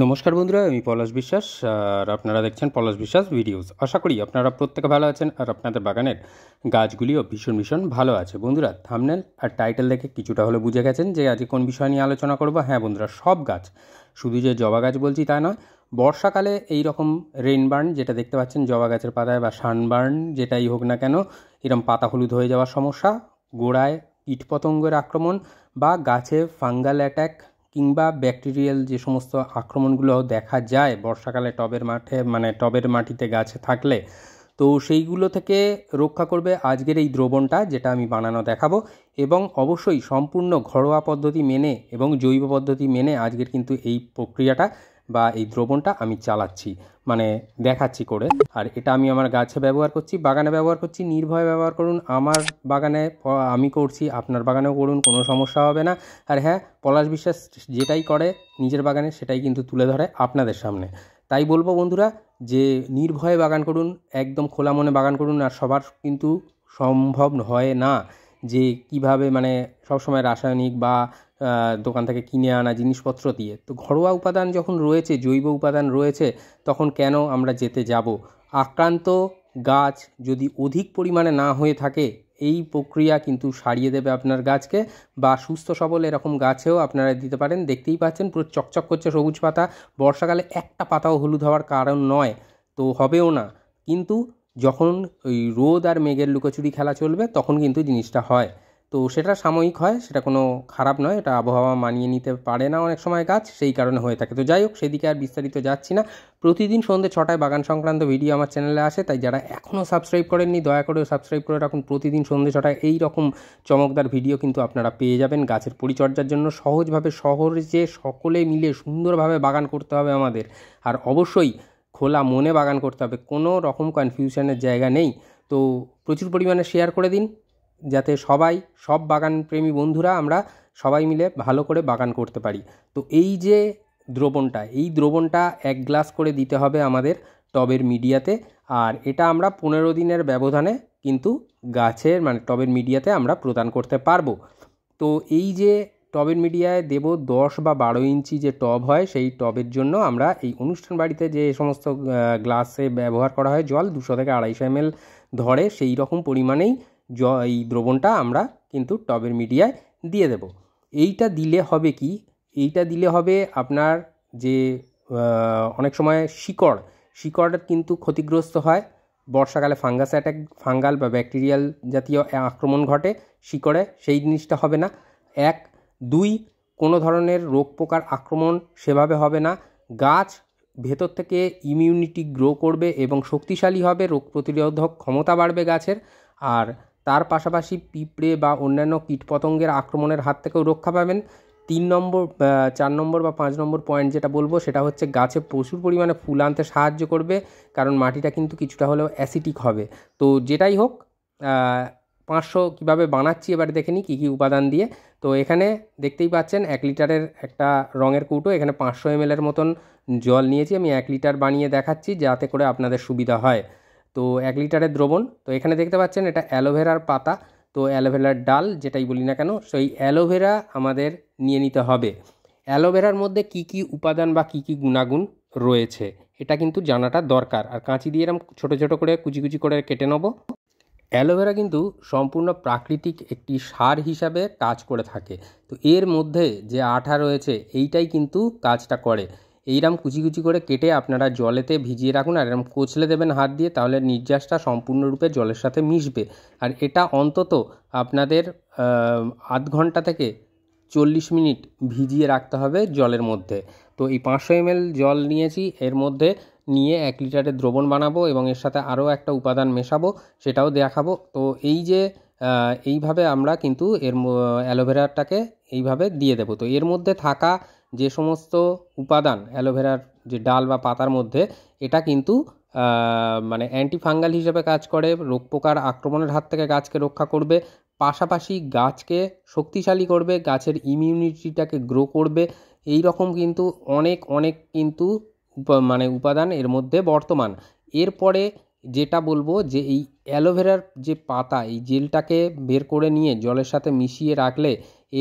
নমস্কার বন্ধুরা, আমি পলাশ বিশ্বাস আর আপনারা দেখছেন পলাশ বিশ্বাস ভিডিওস। আশা করি আপনারা প্রত্যেকে ভালো আছেন আর আপনাদের বাগানের গাছগুলিও ভীষণ ভীষণ ভালো আছে। বন্ধুরা, থাম্বনেল আর টাইটেল দেখে কিছুটা হলে বুঝে গেছেন যে আজকে কোন বিষয় নিয়ে আলোচনা করব। হ্যাঁ বন্ধুরা, সব গাছ, শুধু যে জবা গাছ বলছি তা নয়। বর্ষাকালে এই রকম রেইনবার্ন যেটা দেখতে পাচ্ছেন জবা গাছের পাতায়, বা সানবার্ন যেটাই হোক না কেন, এরকম পাতা হলুদ হয়ে যাওয়ার সমস্যা, গোড়ায় কীটপতঙ্গের আক্রমণ বা গাছে ফাঙ্গাল অ্যাট্যাক কিংবা ব্যাকটেরিয়াল যে সমস্ত আক্রমণগুলো দেখা যায় বর্ষাকালে টবের মাটিতে গাছে থাকলে, তো সেইগুলো থেকে রক্ষা করবে আজকের এই দ্রবণটা, যেটা আমি বানানো দেখাবো। এবং অবশ্যই সম্পূর্ণ ঘরোয়া পদ্ধতি মেনে এবং জৈব পদ্ধতি মেনে আজকের কিন্তু এই প্রক্রিয়াটা বা এই দ্রবণটা আমি চালাচ্ছি, দেখাচ্ছি করে। আর এটা আমি আমার গাছে ব্যবহার করছি, বাগানে ব্যবহার করছি। নির্ভয়ে ব্যবহার করুন। আমার বাগানে আমি করছি, আপনার বাগানেও করুন, কোনো সমস্যা হবে না। আর হ্যাঁ, পলাশ বিশ্বাস যেটাই করে নিজের বাগানে সেটাই কিন্তু তুলে ধরে আপনাদের সামনে। তাই বলবো বন্ধুরা, যে নির্ভয়ে বাগান করুন, একদম খোলা মনে বাগান করুন। আর সবার কিন্তু সম্ভব হয় না যে কীভাবে সবসময় রাসায়নিক বা দোকান থেকে কিনে আনা জিনিসপত্র দিয়ে। তো ঘরোয়া উপাদান যখন রয়েছে, জৈব উপাদান রয়েছে, তখন কেন আমরা যেতে যাব? আক্রান্ত গাছ যদি অধিক পরিমাণে না হয়ে থাকে, এই প্রক্রিয়া কিন্তু সারিয়ে দেবে আপনার গাছকে। বা সুস্থ সবল এরকম গাছেও আপনারা দিতে পারেন। দেখতেই পাচ্ছেন পুরো চকচক করছে সবুজ পাতা। বর্ষাকালে একটা পাতাও হলুদ হওয়ার কারণ নয়, তো হবেও না। কিন্তু যখন ওই রোদ আর মেঘের লুকোচুরি খেলা চলবে, তখন কিন্তু জিনিসটা হয়। তো সেটা সাময়িক হয়, সেটা কোনো খারাপ নয়। এটা আবহাওয়া মানিয়ে নিতে পারে না অনেক সময় গাছ, সেই কারণে হয়ে থাকে। তো যাই হোক, সেদিকে আর বিস্তারিত যাচ্ছি না। প্রতিদিন সন্ধ্যে 6টায় বাগান সংক্রান্ত ভিডিও আমার চ্যানেলে আসে, তাই যারা এখনও সাবস্ক্রাইব করেননি দয়া করে সাবস্ক্রাইব করে রাখুন। প্রতিদিন সন্ধ্যে 6টায় এই রকম চমকদার ভিডিও কিন্তু আপনারা পেয়ে যাবেন গাছের পরিচর্যার জন্য। সহজভাবে সহজে সকলে মিলে সুন্দরভাবে বাগান করতে হবে আমাদের। আর অবশ্যই খোলা মনে বাগান করতে হবে, কোনো রকম কনফিউশনের জায়গা নেই। তো প্রচুর পরিমাণে শেয়ার করে দিন, যাতে সব বাগান প্রেমী বন্ধুরা আমরা সবাই মিলে ভালো করে বাগান করতে পারি। তো এই যে দ্রবণটা 1 গ্লাস করে দিতে হবে আমাদের টবের মিডিয়াতে। আর এটা আমরা 15 দিনের ব্যবধানে কিন্তু গাছের টবের মিডিয়াতে আমরা প্রদান করতে পারবো। তো এই যে টবের মিডিয়ায় দেব 10 বা 12 ইঞ্চি যে টব হয়, সেই টবের জন্য আমরা এই অনুষ্ঠান বাড়িতে যে সমস্ত গ্লাসে ব্যবহার করা হয় জল 200 থেকে 250 ml ধরে, সেই রকম পরিমাণেই এই দ্রবণটা আমরা কিন্তু টবের মিডিয়ায় দিয়ে দেব। এইটা দিলে হবে কি? এইটা দিলে হবে আপনার যে অনেক সময় শিকড় কিন্তু ক্ষতিগ্রস্ত হয়। বর্ষাকালে ফাঙ্গাল বা ব্যাকটেরিয়াল জাতীয় আক্রমণ ঘটে শিকড়ে, সেই জিনিসটা হবে না। 1 2 কোনো ধরনের রোগ পোকার আক্রমণ সেভাবে হবে না। গাছ ভেতর থেকে ইমিউনিটি গ্রো করবে এবং শক্তিশালী হবে, রোগ প্রতিরোধক ক্ষমতা বাড়বে গাছের। আর তার পাশাপাশি পিঁপড়ে বা অন্যান্য কীটপতঙ্গের আক্রমণের হাত থেকেও রক্ষা পাবেন। 3 নম্বর 4 নম্বর বা 5 নম্বর পয়েন্ট যেটা বলবো, সেটা হচ্ছে গাছে প্রচুর পরিমাণে ফুল আনতে সাহায্য করবে, কারণ মাটিটা কিন্তু কিছুটা হলেও অ্যাসিডিক হবে। তো যেটাই হোক, 500 কীভাবে বানাচ্ছি এবার দেখে নিই কী কী উপাদান দিয়ে। তো এখানে দেখতেই পাচ্ছেন 1 লিটারের একটা রঙের কৌটো, এখানে 500 ml মতন জল নিয়েছি। আমি 1 লিটার বানিয়ে দেখাচ্ছি যাতে করে আপনাদের সুবিধা হয়। তো 1 লিটারের দ্রবণ। তো এখানে দেখতে পাচ্ছেন এটা অ্যালোভেরার পাতা, তো অ্যালোভেরার ডাল যেটাই বলি না কেন, সেই অ্যালোভেরা আমাদের নিয়ে নিতে হবে। অ্যালোভেরার মধ্যে কী কী উপাদান বা কী কী গুণাগুণ রয়েছে এটা কিন্তু জানাটা দরকার। আর কাঁচি দিয়ে এরকম ছোটো ছোটো করে কুচি কুচি করে কেটে নেব। অ্যালোভেরা কিন্তু সম্পূর্ণ প্রাকৃতিক একটি সার হিসাবে কাজ করে থাকে। তো এর মধ্যে যে আঠা রয়েছে এইটাই কিন্তু কাজটা করে। এইরকম কুচি কুচি করে কেটে আপনারা জলেতে ভিজিয়ে রাখুন, আর এরকম কচলে দেবেন হাত দিয়ে, তাহলে নির্যাসটা সম্পূর্ণরূপে জলের সাথে মিশবে। আর এটা অন্তত আপনাদের আধ ঘন্টা থেকে 40 মিনিট ভিজিয়ে রাখতে হবে জলের মধ্যে। তো এই 500 ml জল নিয়েছি, এর মধ্যে নিয়ে 1 লিটারের দ্রবণ বানাবো এবং এর সাথে আরও একটা উপাদান মেশাবো, সেটাও দেখাবো। তো এই যে এইভাবে আমরা কিন্তু অ্যালোভেরাটাকে এইভাবে দিয়ে দেবো। তো এর মধ্যে থাকা যে সমস্ত উপাদান অ্যালোভেরার যে ডাল বা পাতার মধ্যে, এটা কিন্তু অ্যান্টিফাঙ্গাল হিসেবে কাজ করে, রোগ পোকার আক্রমণের হাত থেকে গাছকে রক্ষা করবে, পাশাপাশি গাছকে শক্তিশালী করবে, গাছের ইমিউনিটিটাকে গ্রো করবে। এই রকম কিন্তু অনেক কিন্তু উপাদান এর মধ্যে বর্তমান। এরপরে যেটা বলবো, যে এই অ্যালোভেরার যে পাতা, এই জেলটাকে বের করে নিয়ে জলের সাথে মিশিয়ে রাখলে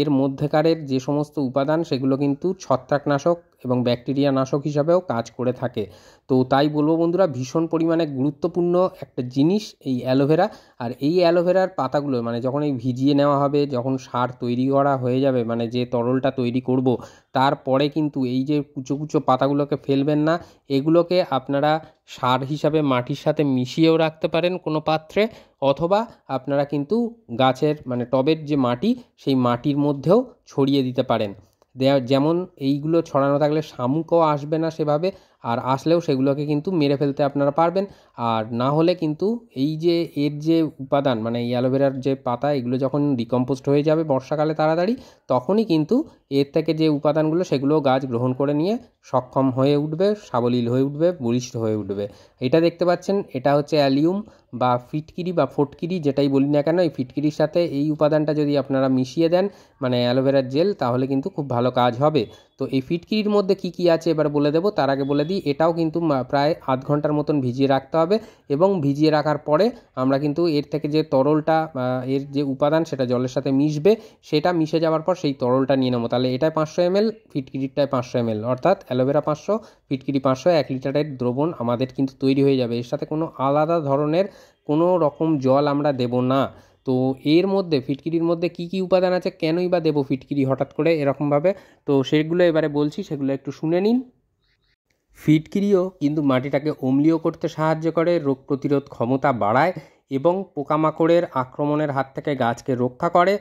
এর মধ্যেকারের যে সমস্ত উপাদান সেগুলো কিন্তু ছত্রাকনাশক এবং ব্যাকটেরিয়া নাশক হিসাবেও কাজ করে থাকে। তো তাই বলবো বন্ধুরা, ভীষণ পরিমাণে গুরুত্বপূর্ণ একটা জিনিস এই অ্যালোভেরা। আর এই অ্যালোভেরার পাতাগুলো মানে যখন এই ভিজিয়ে নেওয়া হবে, যখন সার তৈরি করা হয়ে যাবে, মানে যে তরলটা তৈরি করব, তারপরে কিন্তু এই যে কুচো কুচো পাতাগুলোকে ফেলবেন না। এগুলোকে আপনারা সার হিসাবে মাটির সাথে মিশিয়েও রাখতে পারেন কোনো পাত্রে, অথবা আপনারা কিন্তু গাছের মানে টবের যে মাটি, সেই মাটির মধ্যেও ছড়িয়ে দিতে পারেন। যেমন এইগুলো ছড়ানো থাকলে শামুকও আসবে না সেভাবে, আর আসলেও সেগুলোকে কিন্তু মেরে ফেলতে আপনারা পারবেন। আর না হলে কিন্তু এই যে এর যে উপাদান মানে এই অ্যালোভেরার যে পাতা, এগুলো যখন ডিকম্পোস্ট হয়ে যাবে বর্ষাকালে তাড়াতাড়ি, তখনই কিন্তু এর থেকে যে উপাদানগুলো সেগুলো গাছ গ্রহণ করে নিয়ে সক্ষম হয়ে উঠবে, সাবলীল হয়ে উঠবে, বলিষ্ঠ হয়ে উঠবে। এটা দেখতে পাচ্ছেন, এটা হচ্ছে অ্যালিউম বা ফিটকিরি বা ফটকিরি, যেটাই বলি না কেন, এই ফিটকিরির সাথে এই উপাদানটা যদি আপনারা মিশিয়ে দেন মানে অ্যালোভেরার জেল, তাহলে কিন্তু খুব ভালো কাজ হবে। তো এই ফিটকিরির মধ্যে কি কি আছে এবার বলে দেবো, তার আগে বলে দিই এটাও কিন্তু প্রায় আধ ঘন্টার মতন ভিজিয়ে রাখতে হবে। এবং ভিজিয়ে রাখার পরে আমরা কিন্তু এর থেকে যে তরলটা, এর যে উপাদান সেটা জলের সাথে মিশবে, সেটা মিশে যাওয়ার পর সেই তরলটা নিয়ে নেবো। তাহলে এটায় 500 ml, ফিটকিরিটায় 500 ml, অর্থাৎ অ্যালোভেরা 500, ফিটকিরি 500, 1 লিটারের দ্রবণ আমাদের কিন্তু তৈরি হয়ে যাবে। এর সাথে কোনো আলাদা ধরনের কোনো রকম জল আমরা দেব না। তো এর মধ্যে ফিটকিরির মধ্যে কি কি উপাদান আছে, কেনই বা দেবো ফিটকিরি হঠাৎ করে এরকমভাবে, তো সেগুলো এবারে বলছি, সেগুলো একটু শুনে নিন। ফিটকিরিও কিন্তু মাটিটাকে অম্লীয় করতে সাহায্য করে, রোগ প্রতিরোধ ক্ষমতা বাড়ায় এবং পোকামাকড়ের আক্রমণের হাত থেকে গাছকে রক্ষা করে।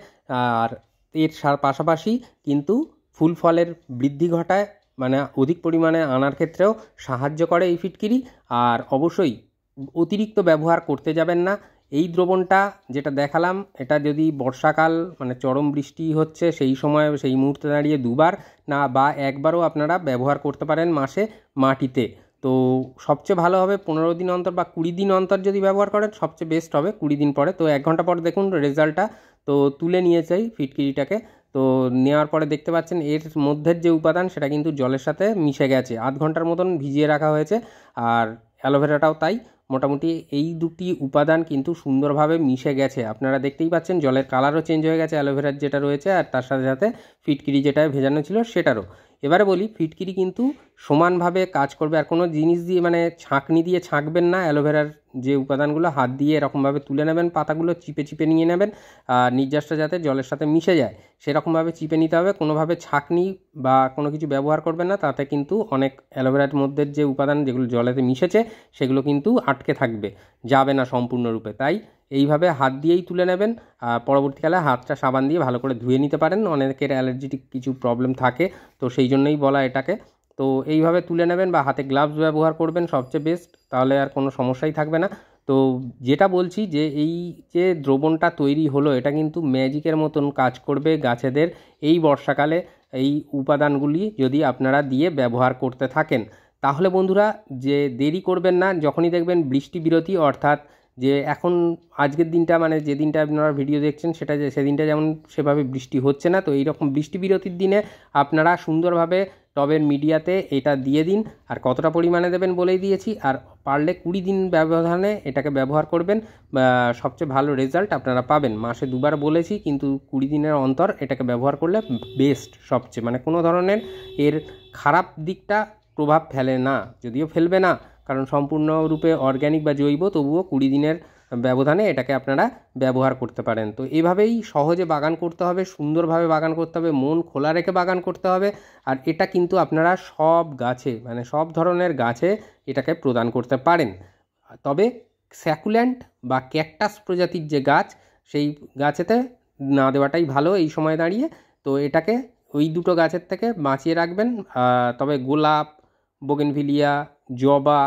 আর এর পাশাপাশি কিন্তু ফুল ফলের বৃদ্ধি ঘটায়, মানে অধিক পরিমাণে আনার ক্ষেত্রেও সাহায্য করে এই ফিটকিরি। আর অবশ্যই অতিরিক্ত ব্যবহার করতে যাবেন না। এই দ্রবণটা যেটা দেখালাম, এটা যদি বর্ষাকাল মানে চরম বৃষ্টি হচ্ছে সেই সময়, সেই মুহূর্তে দাঁড়িয়ে দুবার না বা একবারও আপনারা ব্যবহার করতে পারেন মাসে মাটিতে। তো সবচেয়ে ভালো হবে 15 দিন অন্তর বা 20 দিন অন্তর যদি ব্যবহার করেন, সবচেয়ে বেস্ট হবে 20 দিন পরে। তো 1 ঘন্টা পর দেখুন রেজাল্টটা। তো তুলে নিয়ে যাই ফিটকিরিটাকে। তো নেওয়ার পরে দেখতে পাচ্ছেন এর মধ্যের যে উপাদান সেটা কিন্তু জলের সাথে মিশে গেছে, আধ ঘন্টার মতন ভিজিয়ে রাখা হয়েছে। আর অ্যালোভেরাটাও তাই, মোটামুটি এই দুটি উপাদান কিন্তু সুন্দরভাবে মিশে গেছে। আপনারা দেখতেই পাচ্ছেন জলের কালারও চেঞ্জ হয়ে গেছে অ্যালোভেরার যেটা রয়েছে, আর তার সাথে সাথে ফিটকিরি যেটা ভেজানো ছিল সেটারও। এবারে বলি, ফিটকিরি কিন্তু সমানভাবে কাজ করবে। আর কোনো জিনিস দিয়ে মানে ছাঁকনি দিয়ে ছাঁকবেন না অ্যালোভেরার যে উপাদানগুলো, হাত দিয়ে এরকমভাবে তুলে নেবেন, পাতাগুলো চিপে চিপে নিয়ে নেবেন। আর নির্যাসটা যাতে জলের সাথে মিশে যায় সেরকমভাবে চিপে নিতে হবে। কোনোভাবে ছাঁকনি বা কোনো কিছু ব্যবহার করবেন না, তাতে কিন্তু অনেক অ্যালোভেরার মধ্যে যে উপাদান যেগুলো জলেতে মিশেছে সেগুলো কিন্তু আটকে থাকবে, যাবে না সম্পূর্ণরূপে। তাই এইভাবে হাত দিয়েই তুলে নেবেন। পরবর্তীকালে হাতটা সাবান দিয়ে ভালো করে ধুয়ে নিতে পারেন, অনেকের অ্যালার্জিটিক কিছু প্রবলেম থাকে, তো সেই জন্যই বলা এটাকে। তো এইভাবে তুলে নেবেন বা হাতে গ্লাভস ব্যবহার করবেন সবচেয়ে বেস্ট, তাহলে আর কোনো সমস্যাই থাকবে না। তো যেটা বলছি যে এই যে দ্রবণটা তৈরি হলো, এটা কিন্তু ম্যাজিকের মতন কাজ করবে গাছেদের এই বর্ষাকালে। এই উপাদানগুলি যদি আপনারা দিয়ে ব্যবহার করতে থাকেন, তাহলে বন্ধুরা যে দেরি করবেন না, যখনই দেখবেন বৃষ্টি বিরতি, অর্থাৎ যে এখন আজকের দিনটা মানে যে দিনটা আপনারা ভিডিও দেখছেন সেটা যে সেদিনটা যেমন সেভাবে বৃষ্টি হচ্ছে না, তো এইরকম বৃষ্টি বিরতির দিনে আপনারা সুন্দরভাবে টবের মিডিয়াতে এটা দিয়ে দিন। আর কতটা পরিমাণে দেবেন বলেই দিয়েছি। আর পারলে 20 দিন ব্যবধানে এটাকে ব্যবহার করবেন, সবচেয়ে ভালো রেজাল্ট আপনারা পাবেন। মাসে 2বার বলেছি, কিন্তু 20 দিনের অন্তর এটাকে ব্যবহার করলে বেস্ট সবচেয়ে, মানে কোনো ধরনের এর খারাপ দিকটা প্রভাব ফেলে না, যদিও ফেলবে না, কারণ সম্পূর্ণরূপে অর্গ্যানিক বা জৈব, তবুও 20 দিনের ব্যবধানে এটাকে আপনারা ব্যবহার করতে পারেন। তো এভাবেই সহজে বাগান করতে হবে, সুন্দরভাবে বাগান করতে হবে, মন খোলা রেখে বাগান করতে হবে। আর এটা কিন্তু আপনারা সব গাছে মানে সব ধরনের গাছে এটাকে প্রদান করতে পারেন। তবে স্যাকুল্যান্ট বা ক্যাকটাস প্রজাতির যে গাছ, সেই গাছেতে না দেওয়াটাই ভালো এই সময় দাঁড়িয়ে। তো এটাকে ওই দুটো গাছের থেকে বাঁচিয়ে রাখবেন। তবে গোলাপ, বোগেনভিলিয়া, জবা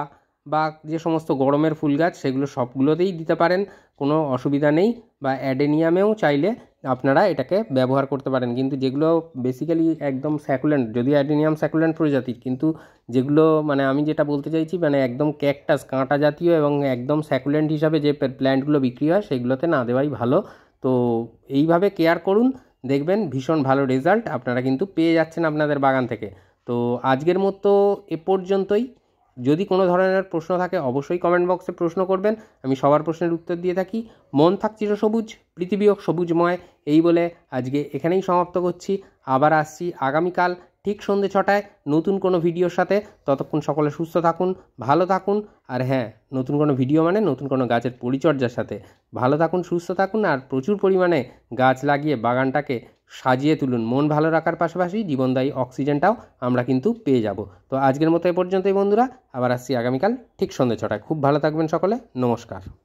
বা যে সমস্ত গরমের ফুল গাছ সেগুলো সবগুলোতেই দিতে পারেন, কোনো অসুবিধা নেই। বা অ্যাডেনিয়ামেও চাইলে আপনারা এটাকে ব্যবহার করতে পারেন। কিন্তু যেগুলো বেসিক্যালি একদম স্যাকুল্যান্ট, যদি অ্যাডেনিয়াম স্যাকুল্যান্ট প্রজাতির, কিন্তু যেগুলো মানে আমি যেটা বলতে চাইছি মানে একদম ক্যাকটাস কাঁটা জাতীয় এবং একদম স্যাকুল্যান্ট হিসাবে যে প্ল্যান্টগুলো বিক্রি হয় সেগুলোতে না দেওয়াই ভালো। তো এইভাবে কেয়ার করুন, দেখবেন ভীষণ ভালো রেজাল্ট আপনারা কিন্তু পেয়ে যাচ্ছেন আপনাদের বাগান থেকে। তো আজকের মতো এ পর্যন্তই। যদি কোনো ধরনের প্রশ্ন থাকে অবশ্যই কমেন্ট বক্সে প্রশ্ন করবেন, আমি সবার প্রশ্নের উত্তর দিয়ে থাকি। মন থাক চিরসবুজ, পৃথিবী হোক সবুজময়, এই বলে আজকে এখানেই সমাপ্ত করছি। আবার আসছি আগামীকাল ঠিক সন্ধ্যে 6টায় নতুন কোনো ভিডিওর সাথে। ততক্ষণ সকলে সুস্থ থাকুন, ভালো থাকুন। আর হ্যাঁ, নতুন কোনো ভিডিও মানে নতুন কোনো গাছের পরিচর্যার সাথে। ভালো থাকুন, সুস্থ থাকুন, আর প্রচুর পরিমাণে গাছ লাগিয়ে বাগানটাকে সাজিয়ে তুলুন। মন ভালো রাখার পাশাপাশি জীবনদায়ী অক্সিজেনটাও আমরা কিন্তু পেয়ে যাব। তো আজকের মতো এ পর্যন্তই বন্ধুরা, আবার আসছি আগামীকাল ঠিক সন্ধ্যে 6টায়। খুব ভালো থাকবেন সকলে, নমস্কার।